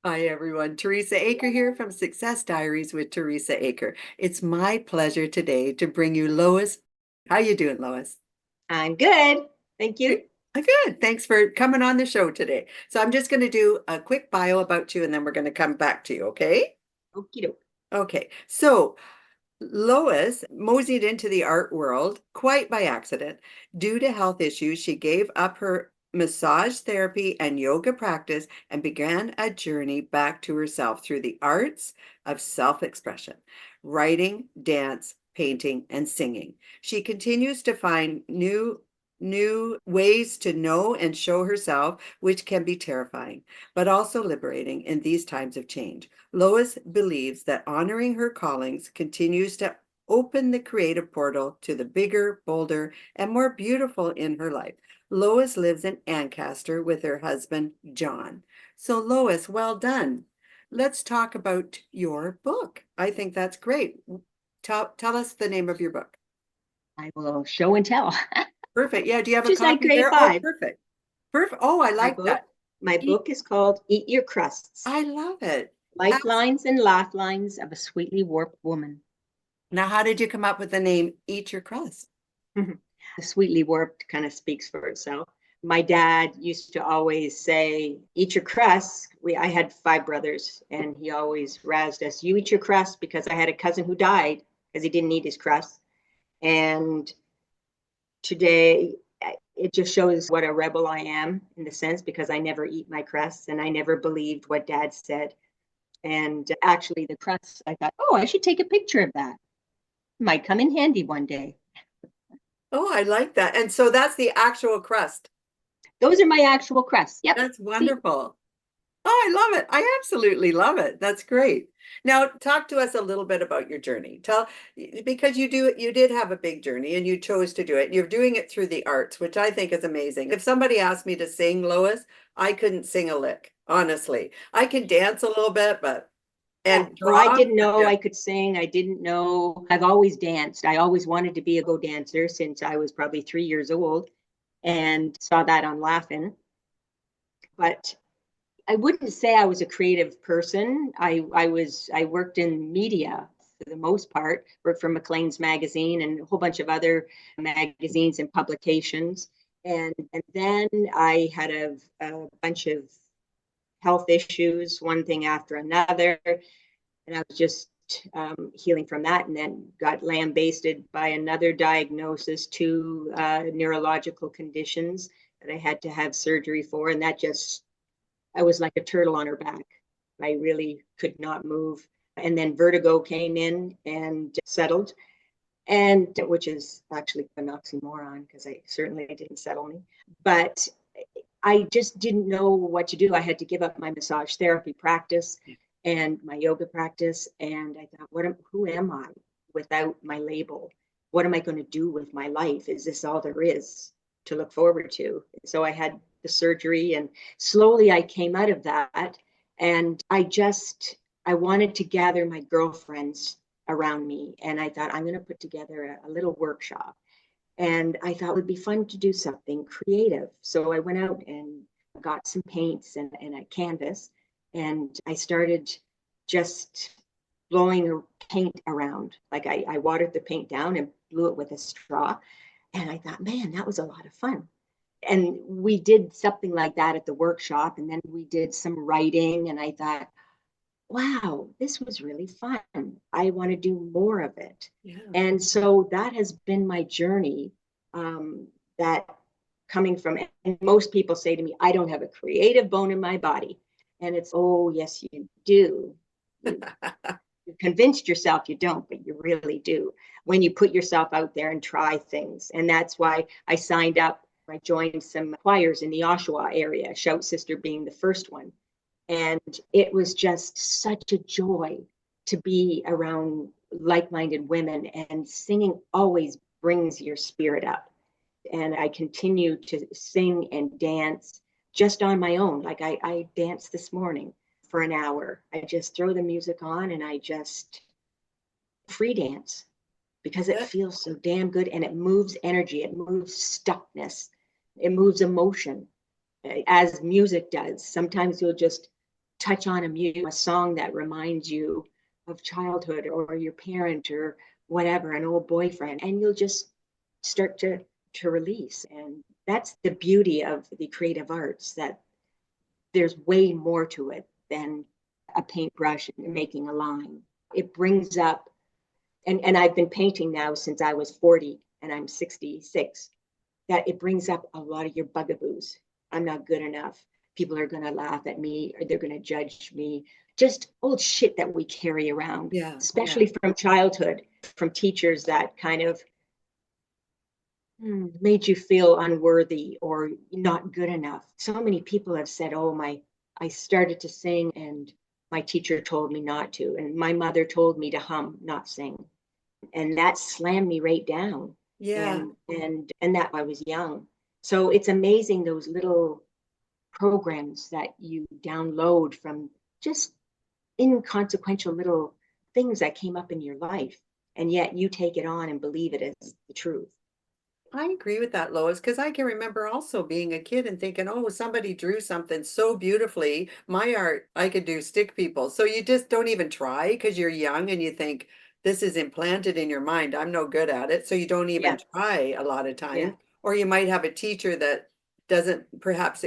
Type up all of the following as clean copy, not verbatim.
Hi, everyone. Teresa Aker here from Success Diaries with Teresa Aker. It's my pleasure today to bring you Lois. How you doing, Lois? I'm good. Thank you. Good. Thanks for coming on the show today. So I'm just going to do a quick bio about you and then we're going to come back to you, okay? Okie doke. Okay. So Lois moseyed into the art world quite by accident. Due to health issues, she gave up her massage therapy and yoga practice and began a journey back to herself through the arts of self-expression, writing, dance, painting, and singing. She continues to find new ways to know and show herself, which can be terrifying, but also liberating in these times of change. Lois believes that honoring her callings continues to open the creative portal to the bigger, bolder, and more beautiful in her life. Lois lives in Ancaster with her husband, John. So, Lois, well done. Let's talk about your book. I think that's great. Tell us the name of your book. I will show and tell. Perfect. Yeah, do you have a Just like copy grade there? Oh, five. perfect. Perfect. Oh, I My like book, that. my Eat. book is called Eat Your Crusts. I love it. Lifelines and Laughlines of a Sweetly Warped Woman. Now, how did you come up with the name Eat Your Crust? The Sweetly Warped kind of speaks for itself. My dad used to always say, "Eat your crust." I had five brothers, and he always razzed us, "You eat your crust," because I had a cousin who died because he didn't eat his crust. And today, it just shows what a rebel I am in the sense because I never eat my crusts and I never believed what dad said. And actually, the crusts, I thought, oh, I should take a picture of that. Might come in handy one day. Oh, I like that. And so that's the actual crust. Those are my actual crusts. Yep. That's See, wonderful. Oh, I love it. I absolutely love it. That's great. Now, talk to us a little bit about your journey. Because you did have a big journey and you chose to do it. You're doing it through the arts, which I think is amazing. If somebody asked me to sing, Lois, I couldn't sing a lick, honestly. I can dance a little bit, but yeah. and Well, I draw. didn't know I could sing. I didn't know. I've always danced. I always wanted to be a go dancer since I was probably 3 years old and saw that on Laughing. But I wouldn't say I was a creative person. I worked in media for the most part, worked for Maclean's magazine and a whole bunch of other magazines and publications. And then I had a bunch of health issues, one thing after another, and I was just healing from that, and then got lambasted by another diagnosis, two neurological conditions that I had to have surgery for, and that just I was like a turtle on her back. I really could not move. And then vertigo came in and settled, and which is actually an oxymoron because I certainly didn't settle me. But I just didn't know what to do. I had to give up my massage therapy practice and my yoga practice. And I thought, who am I without my label? What am I going to do with my life? Is this all there is to look forward to? So I had the surgery, and slowly I came out of that. And I wanted to gather my girlfriends around me. And I thought, I'm going to put together a little workshop. And I thought it would be fun to do something creative. So I went out and got some paints and a canvas, and I started just blowing paint around. Like I watered the paint down and blew it with a straw. And I thought, man, that was a lot of fun. And we did something like that at the workshop. And then we did some writing. And I thought, wow, this was really fun. I want to do more of it. Yeah. And so that has been my journey. That coming from, and most people say to me, I don't have a creative bone in my body. And it's, oh, yes, you do. You, you convinced yourself you don't, but you really do when you put yourself out there and try things. And that's why I signed up. I joined some choirs in the Oshawa area, Shout Sister being the first one. And it was just such a joy to be around like minded women, and singing always brings your spirit up. And I continue to sing and dance just on my own. Like I danced this morning for an hour. I just throw the music on and I just free dance because it Yeah. feels so damn good, and it moves energy, it moves stuckness, it moves emotion as music does. Sometimes you'll just touch on a song that reminds you of childhood or your parent or whatever, an old boyfriend, and you'll just start to release. And that's the beauty of the creative arts, that there's way more to it than a paintbrush and making a line. It brings up, and I've been painting now since I was 40 and I'm 66, that it brings up a lot of your bugaboos. I'm not good enough. People are going to laugh at me, or they're going to judge me. Just old shit that we carry around, Yeah. especially from childhood, from teachers that kind of made you feel unworthy or not good enough. So many people have said, oh, I started to sing and my teacher told me not to. And my mother told me to hum, not sing. And that slammed me right down. Yeah. And that I was young. So it's amazing, those little programs that you download from just inconsequential little things that came up in your life. And yet you take it on and believe it as the truth. I agree with that, Lois, because I can remember also being a kid and thinking, oh, somebody drew something so beautifully. My art, I could do stick people. So you just don't even try because you're young and you think this is implanted in your mind. I'm no good at it. So you don't even Yeah, try a lot of yeah, times. Or you might have a teacher that doesn't perhaps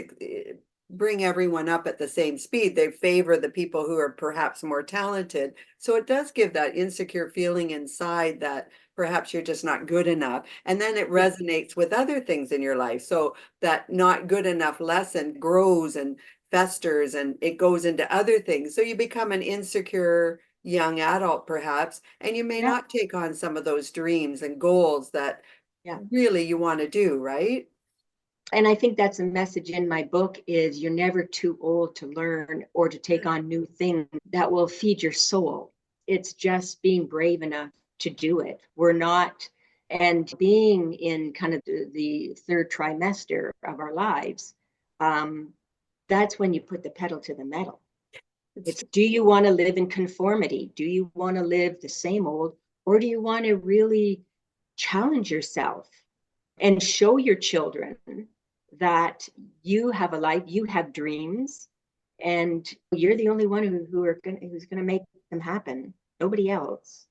bring everyone up at the same speed. They favor the people who are perhaps more talented. So it does give that insecure feeling inside that perhaps you're just not good enough. And then it yeah, resonates with other things in your life. So that not good enough lesson grows and festers and it goes into other things. So you become an insecure young adult, perhaps, and you may yeah, not take on some of those dreams and goals that yeah. really you want to do, right? And I think that's a message in my book, is you're never too old to learn or to take on new things that will feed your soul. It's just being brave enough to do it. We're not, and being in kind of the third trimester of our lives, um, that's when you put the pedal to the metal. It's It's, do you want to live in conformity? Do you want to live the same old? Or do you want to really challenge yourself and show your children that you have a life, you have dreams, and you're the only one who's gonna make them happen. Nobody else.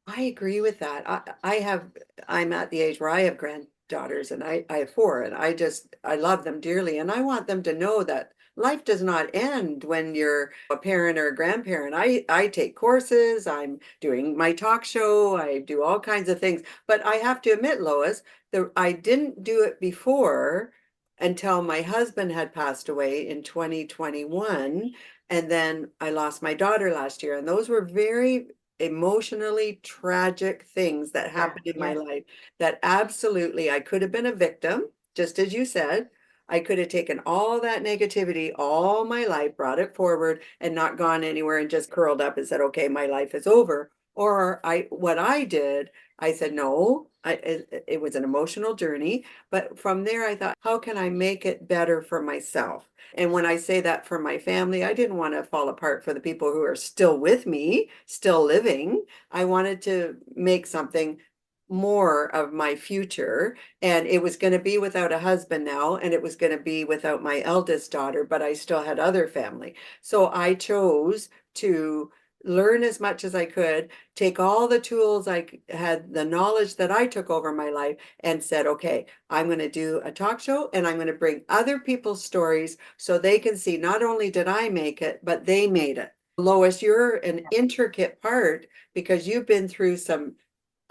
I agree with that. I'm at the age where I have granddaughters and I have four and I love them dearly. And I want them to know that life does not end when you're a parent or a grandparent. I take courses, I'm doing my talk show, I do all kinds of things. But I have to admit, Lois, that I didn't do it before until my husband had passed away in 2021. And then I lost my daughter last year. And those were very emotionally tragic things that Yeah, happened in my yeah, life that absolutely I could have been a victim, just as you said. I could have taken all that negativity all my life, brought it forward, and not gone anywhere and just curled up and said, okay, my life is over. Or what I did, I said, no, it was an emotional journey. But from there, I thought, how can I make it better for myself? And when I say that for my family, I didn't want to fall apart for the people who are still with me, still living. I wanted to make something more of my future. And it was going to be without a husband now, and it was going to be without my eldest daughter, but I still had other family. So I chose to learn as much as I could, take all the tools I had, the knowledge that I took over my life, and said, okay, I'm going to do a talk show and I'm going to bring other people's stories so they can see not only did I make it, but they made it. Lois, you're an intricate part because you've been through some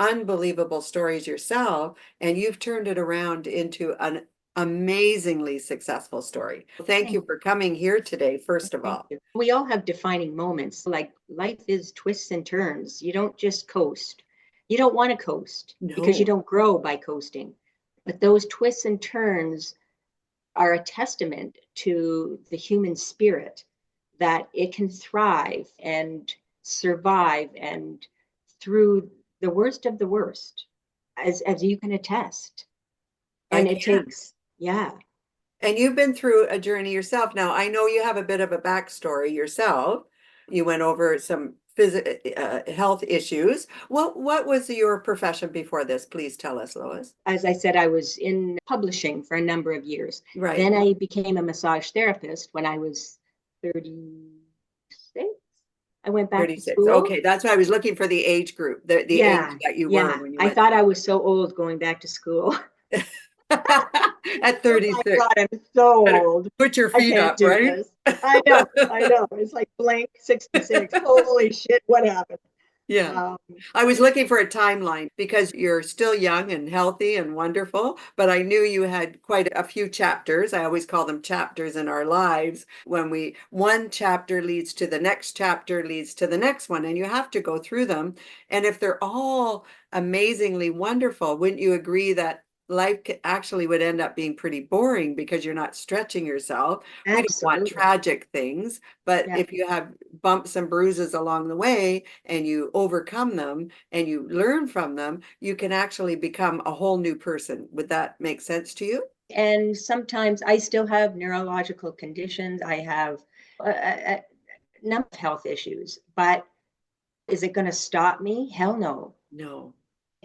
unbelievable stories yourself and you've turned it around into an amazingly successful story. Thank thank you for coming here today, first of thank all. you. We all have defining moments. Like, life is twists and turns. You don't just coast. You don't want to coast because you No, don't grow by coasting. But those twists and turns are a testament to the human spirit, that it can thrive and survive and through the worst of the worst, as you can attest. I And it can. takes, yeah, And you've been through a journey yourself. Now, I know you have a bit of a backstory yourself. You went over some health issues. What was your profession before this? Please tell us, Lois. as I said, I was in publishing for a number of years. Right. Then I became a massage therapist when I was 36. I went back to 36. school. Okay, that's why I was looking for the age group, the age Yeah, that you were yeah. when you I went to thought I was so old going back to school. at Oh my 36. God, I'm so Better old. put your I feet can't up, do right? this. I know, I know. It's like blank 66. Holy shit, what happened? Yeah. Um, I was looking for a timeline because you're still young and healthy and wonderful, but I knew you had quite a few chapters. I always call them chapters in our lives when one chapter leads to the next chapter leads to the next one, and you have to go through them. And if they're all amazingly wonderful, wouldn't you agree that life actually would end up being pretty boring because you're not stretching yourself? We don't want Absolutely. tragic things, but Yeah. if you have bumps and bruises along the way and you overcome them and you learn from them, you can actually become a whole new person. Would that make sense to you? And sometimes I still have neurological conditions. I have a number of health issues, but is it going to stop me? Hell no. No.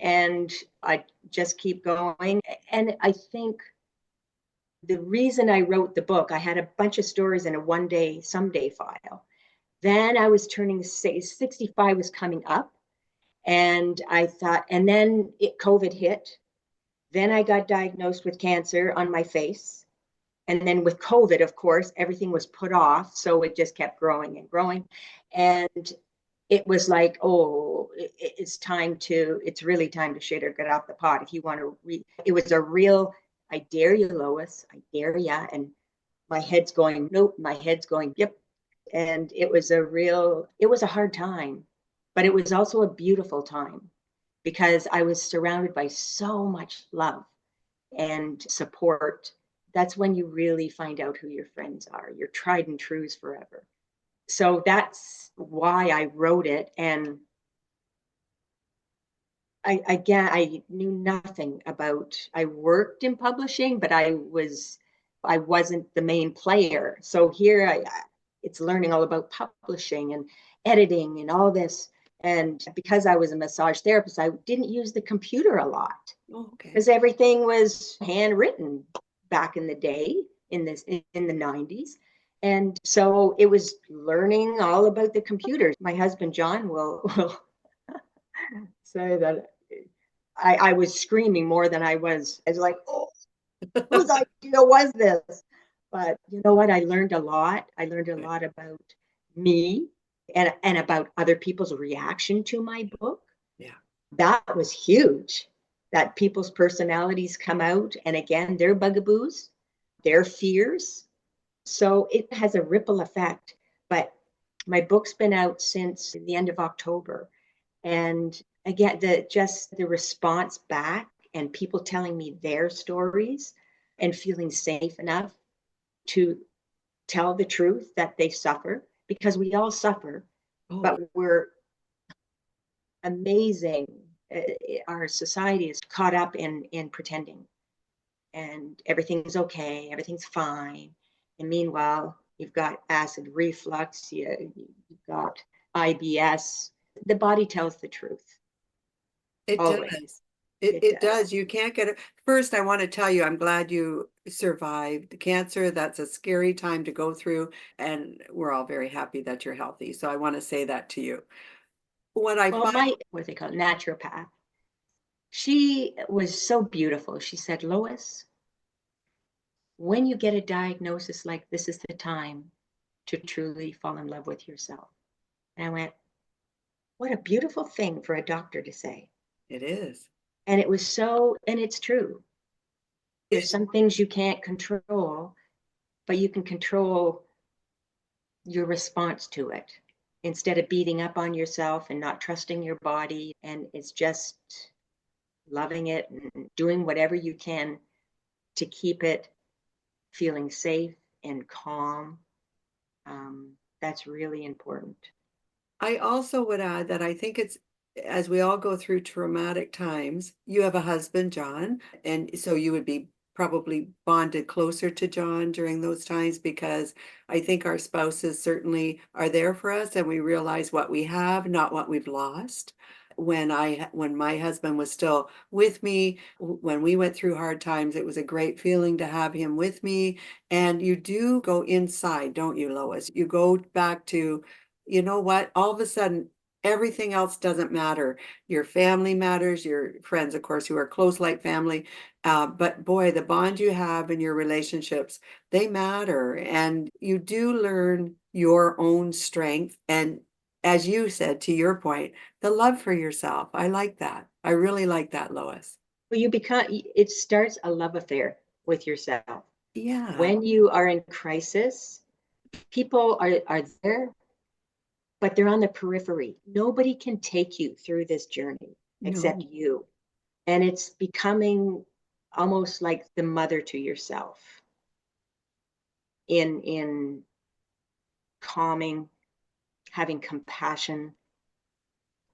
And I just keep going. And I think the reason I wrote the book, I had a bunch of stories in a one day, someday file. Then I was turning 65 was coming up. And I thought, and then COVID hit. Then I got diagnosed with cancer on my face. And then with COVID, of course, everything was put off. So it just kept growing and growing. And it was like, oh, it's really time to shit or get off the pot. If you want to it was a real, I dare you, Lois, I dare ya. And my head's going, nope, my head's going, yep. And it was a hard time, but it was also a beautiful time because I was surrounded by so much love and support. That's when you really find out who your friends are, your tried and trues forever. So that's why I wrote it. And I knew nothing about, I worked in publishing, but I wasn't the main player. So here it's learning all about publishing and editing and all this. And because I was a massage therapist, I didn't use the computer a lot Oh, okay. because everything was handwritten back in the day in the 90s. And so it was learning all about the computers. My husband John will say that I was screaming more than I was. I was like, oh, whose idea was this? But you know what? I learned a lot. I learned a Good. lot about me and about other people's reaction to my book. Yeah. That was huge. That people's personalities come out, and again, their bugaboos, their fears. So it has a ripple effect. But my book's been out since the end of October. And again, the response back and people telling me their stories and feeling safe enough to tell the truth that they suffer, because we all suffer, Oh, but yeah. we're amazing. Our society is caught up in pretending and everything's okay, everything's fine. And meanwhile, you've got acid reflux, you've got IBS. The body tells the truth, It always. does. It It it does. does. You can't get it. First, I want to tell you, I'm glad you survived cancer. That's a scary time to go through, and we're all very happy that you're healthy. So I want to say that to you. What I Well, find, my, what they call naturopath, she was so beautiful. She said, Lois, when you get a diagnosis like this is the time to truly fall in love with yourself. And I went, what a beautiful thing for a doctor to say. it is. And it was so, and it's true. There's It, some things you can't control, but you can control your response to it instead of beating up on yourself and not trusting your body. And it's just loving it and doing whatever you can to keep it feeling safe and calm. That's really important. I also would add that I think it's as we all go through traumatic times, you have a husband, John, and so you would be probably bonded closer to John during those times because I think our spouses certainly are there for us and we realize what we have, not what we've lost. when my husband was still with me, when we went through hard times, it was a great feeling to have him with me. And you do go inside, don't you, Lois? You go back to, you know what? All of a sudden, everything else doesn't matter. Your family matters, your friends, of course, who are close like family. But boy, the bond you have in your relationships, they matter. And you do learn your own strength. And as you said, to your point, the love for yourself. I like that. I really like that, Lois. Well, it starts a love affair with yourself. Yeah. When you are in crisis, people are there, but they're on the periphery. Nobody can take you through this journey except No. you. And it's becoming almost like the mother to yourself in calming, having compassion,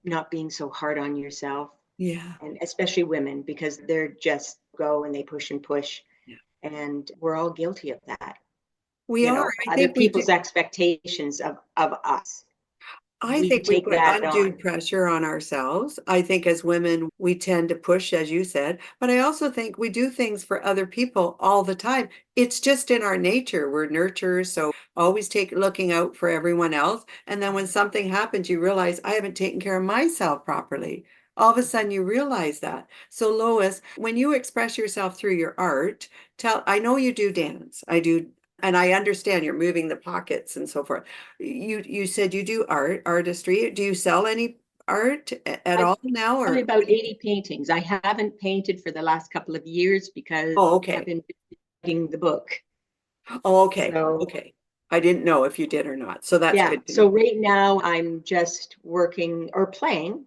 not being so hard on yourself, Yeah. and especially women, because they're just go and they push and push. Yeah. And we're all guilty of that. We are. I Other think we do. people's expectations of us. I We think we take put that undue on. pressure on ourselves. I think as women, we tend to push, as you said, but I also think we do things for other people all the time. It's just in our nature. We're nurturers, so always looking out for everyone else. And then when something happens, you realize I haven't taken care of myself properly. All of a sudden you realize that. So Lois, when you express yourself through your art, I know you do dance. I do, and I understand you're moving the pockets and so forth. You said you do artistry. Do you sell any art at I've all now, probably or about 80 paintings. I haven't painted for the last couple of years because oh, I've okay. been writing the book. Oh, okay. So Okay. I didn't know if you did or not. So that's yeah. good to So know. right now I'm just working or playing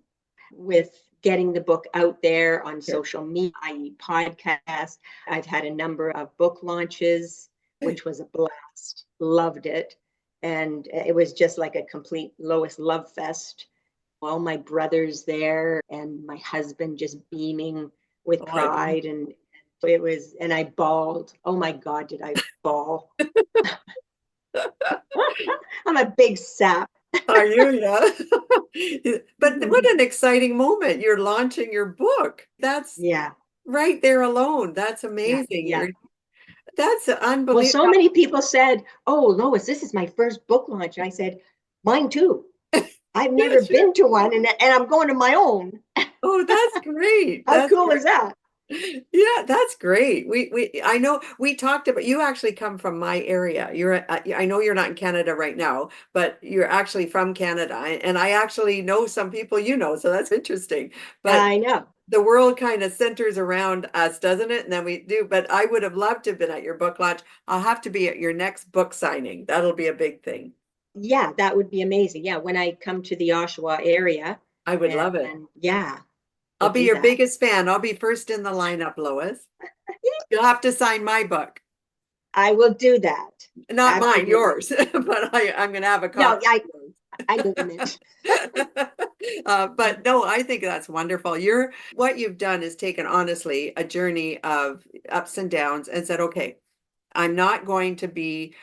with getting the book out there on Sure. social media, i.e. podcast. I've had a number of book launches, Good. which was a blast. Loved it. And it was just like a complete Lois love fest. All my brothers there and my husband just beaming with Oh, I bet. pride. And it was, and I bawled. Oh my God, did I bawl? I'm a big sap. Are you? Yeah. But what an exciting moment. You're launching your book. That's Yeah, right there alone. That's yeah, amazing. yeah. That's Well, unbelievable. so many people said, "Oh, Lois, this is my first book launch." And I said, "Mine too. I've Yeah, never sure. been to one, and I'm going to my own." Oh, that's great. How That's cool great. is that? Yeah, that's great. I know we talked about, you actually come from my area. I know you're not in Canada right now, but you're actually from Canada. And I actually know some people you know, so that's interesting. But I know. the world kind of centers around us, doesn't it? And then we do, but I would have loved to have been at your book launch. I'll have to be at your next book signing. That'll be a big thing. Yeah, that would be amazing. Yeah, when I come to the Oshawa area, I would love it. and yeah, I'll we'll be do your that. biggest fan. I'll be first in the lineup, Lois. You'll have to sign my book. I will do that. Not mine, Absolutely. yours, but I'm going to have a No, copy of I go in it. yours. But no, I think that's wonderful. What you've done is taken honestly a journey of ups and downs and said, okay, I'm not going to be,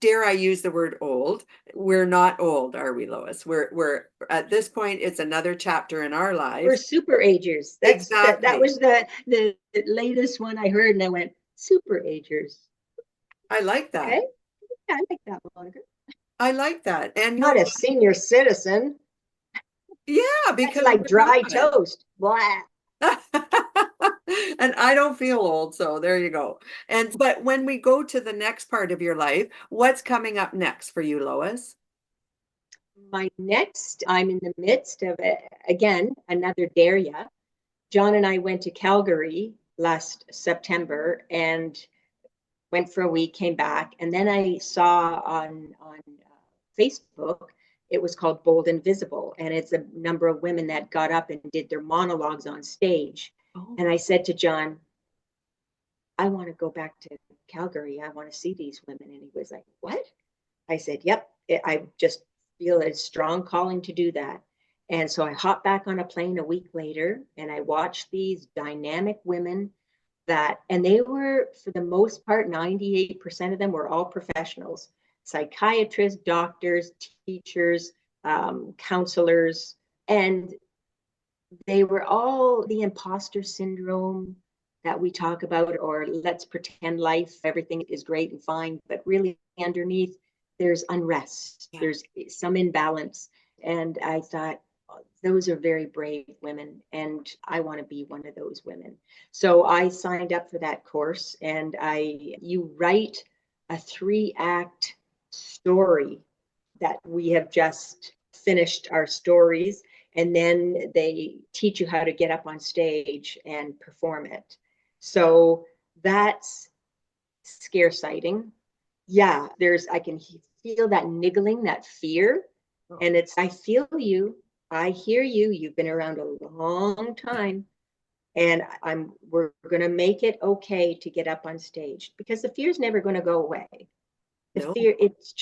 dare I use the word old? We're not old, are we, Lois? We're at this point, it's another chapter in our We're lives. super agers. That Exactly. was the latest one I heard, and I went super agers. I like Okay, that. yeah, I like that one. I like that. And Not a senior citizen. yeah, That's because like we're dry not. toast. Blah. And I don't feel old, so there you go. But when we go to the next part of your life, what's coming up next for you, Lois? My next, I'm in the midst of again another Daria. John and I went to Calgary last September and went for a week, came back, and then I saw on Facebook it was called Bold and Visible, and it's a number of women that got up and did their monologues on stage. Oh, And I said to John, I want to go back to Calgary. I want to see these women. And he was like, what? I said, yep. I just feel a strong calling to do that. And so I hopped back on a plane a week later and I watched these dynamic women and they were, for the most part, 98% of them were all professionals, psychiatrists, doctors, teachers, counselors. And they were all the imposter syndrome that we talk about, or let's pretend life, everything is great and fine, but really underneath there's unrest, Yeah. there's some imbalance. And I thought, those are very brave women, and I want to be one of those women. So I signed up for that course, and you write a 3-act story that we have just finished our stories, and then they teach you how to get up on stage and perform it. So that's scare-sighting. Yeah, I can feel that niggling, that fear. Oh, And I feel you, I hear you, you've been around a long time. And we're going to make it okay to get up on stage, because the fear is never going to go away. The no, fear, it's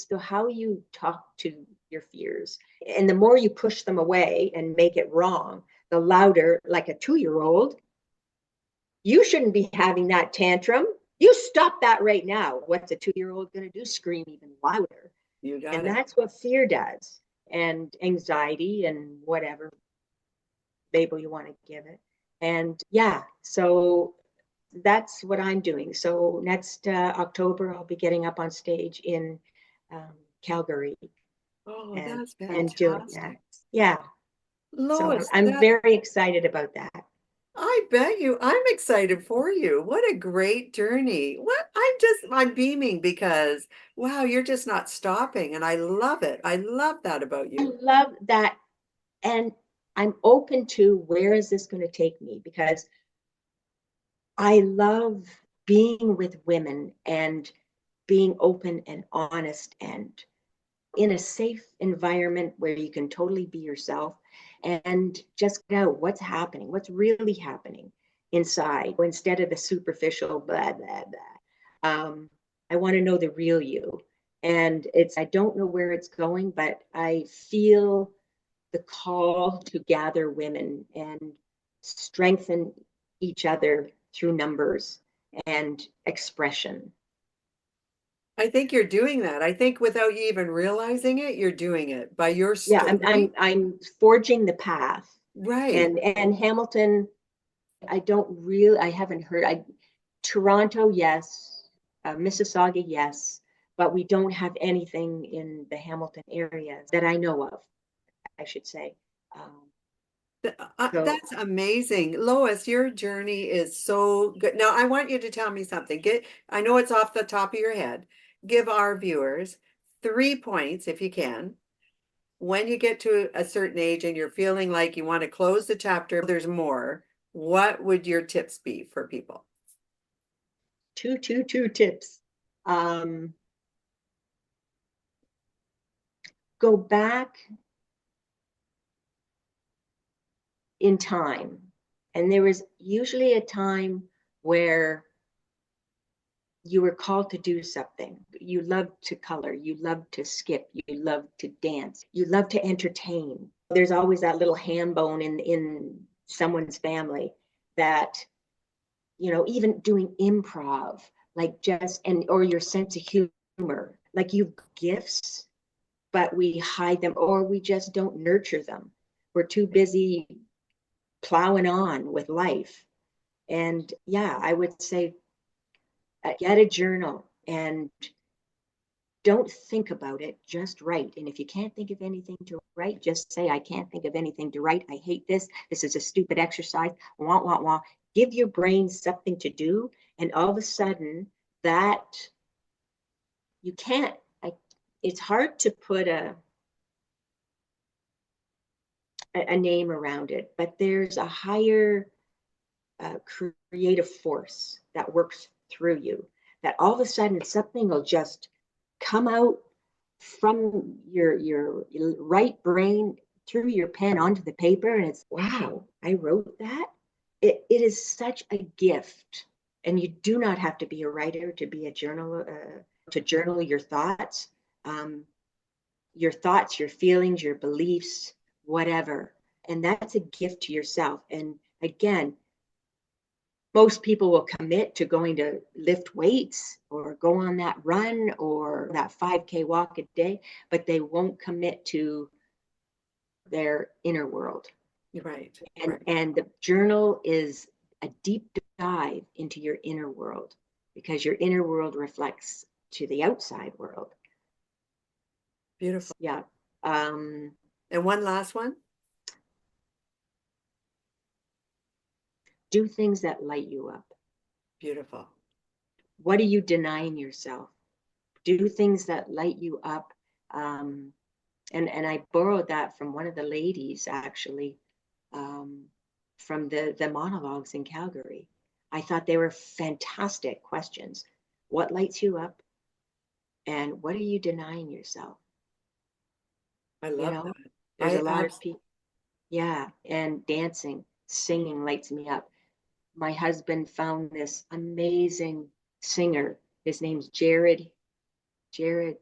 the how you talk to your fears. And the more you push them away and make it wrong, the louder, like a 2-year-old, you shouldn't be having that tantrum. You stop that right now. What's a 2-year-old going to do? Scream even louder. you got And it. that's what fear does, and anxiety, and whatever label you want to give it. And yeah, so that's what I'm doing. So next October, I'll be getting up on stage in Calgary Oh, and that's doing that. fantastic. Yeah. So Lois, I'm very excited about that. I bet you, I'm excited for you. What a great journey. I'm beaming because, wow, you're just not stopping. And I love it. I love that about I you. love that. And I'm open to where is this going to take me, because I love being with women and being open and honest and in a safe environment where you can totally be yourself and just know what's happening, what's really happening inside, instead of the superficial blah blah blah. I want to know the real you, and I don't know where it's going, but I feel the call to gather women and strengthen each other through numbers and expression. I think you're doing that. I think without you even realizing it, you're doing it by your Yeah, story. I'm forging the path. Right. And Hamilton, I haven't heard. Toronto, yes. Mississauga, yes. But we don't have anything in the Hamilton area that I know of, I should say. Um, so That's amazing. Lois, your journey is so good. Now, I want you to tell me something. I know it's off the top of your head. Give our viewers 3 points, if you can, when you get to a certain age and you're feeling like you want to close the chapter, there's more. What would your tips be for people? two tips. Um, Go back in time. And there was usually a time where you were called to do something. You loved to color, you loved to skip, you loved to dance, you loved to entertain. There's always that little ham bone in someone's family that, even doing improv, like or your sense of humor, like you've gifts, but we hide them, or we just don't nurture them. We're too busy plowing on with life. And yeah, I would say get a journal and don't think about it, just write. And if you can't think of anything to write, just say, I can't think of anything to write. I hate this. This is a stupid exercise. Wah, wah, wah. Give your brain something to do. And all of a sudden, that you can't, it's hard to put a name around it, but there's a higher creative force that works through you, that all of a sudden something will just come out from your right brain through your pen onto the paper, and it's, wow, I wrote that. It is such a gift, and you do not have to be a writer to be a journal, to journal your thoughts, your feelings, your beliefs, whatever. And that's a gift to yourself. And again, most people will commit to going to lift weights or go on that run or that 5K walk a day, but they won't commit to their inner world. Right. And the journal is a deep dive into your inner world, because your inner world reflects to the outside world. Beautiful. Yeah. And one last one. Do things that light you up. Beautiful. What are you denying yourself? Do things that light you up. And I borrowed that from one of the ladies, actually, from the monologues in Calgary. I thought they were fantastic questions. What lights you up? And what are you denying yourself? I You love know, that. there's a lot of people. Yeah. And dancing, singing lights me up. My husband found this amazing singer. His name's Jared. He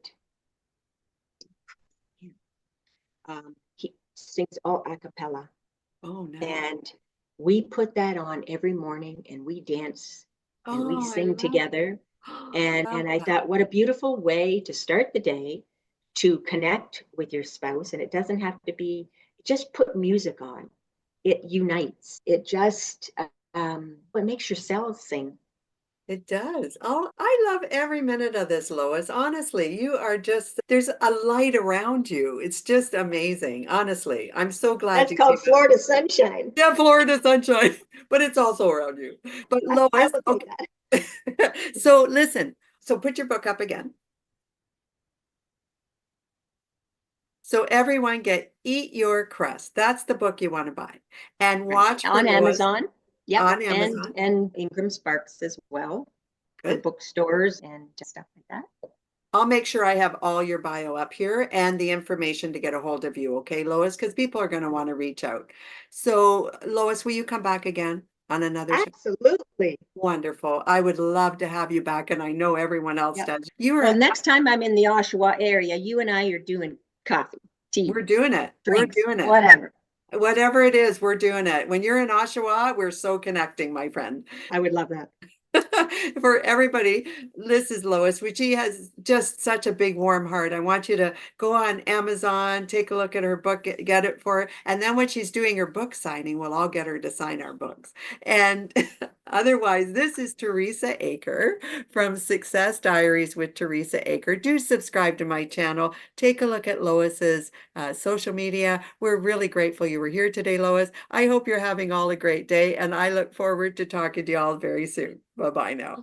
sings all a cappella. Oh, nice. And we put that on every morning and we dance and we Oh, I sing love together. I And love I that. thought, what a beautiful way to start the day, to connect with your spouse. And it doesn't have to be, just put music on. It unites. It just, it makes your cells sing. It does. Oh, I love every minute of this, Lois. Honestly, you are just, there's a light around you. It's just amazing. Honestly, I'm so glad That's you called came out. Florida sunshine. Yeah, Florida sunshine, but it's also around you. But I Lois, will take okay. that. So listen, so put your book up again. So everyone get Eat Your Crust. That's the book you want to buy. And Right. watch for On Lois Amazon. Yep. on Amazon. And Ingram Sparks as well, for Good. bookstores and stuff like that. I'll make sure I have all your bio up here and the information to get a hold of you, okay, Lois? Because people are going to want to reach out. So, Lois, will you come back again on another show? Absolutely. Wonderful. I would love to have you back, and I know everyone else Yep. does. You Well, are, next time I'm in the Oshawa area, you and I are doing coffee, tea, we're doing it. We're drinks, doing it. whatever. Whatever it is, we're doing it. When you're in Oshawa, we're so connecting, my friend. I would love that. For everybody, this is Lois, which she has just such a big warm heart. I want you to go on Amazon, take a look at her book, get it for her. And then when she's doing her book signing, we'll all get her to sign our books. And otherwise, this is Teresa Aker from Success Diaries with Teresa Aker. Do subscribe to my channel. Take a look at Lois's social media. We're really grateful you were here today, Lois. I hope you're having all a great day, and I look forward to talking to you all very soon. Bye-bye now.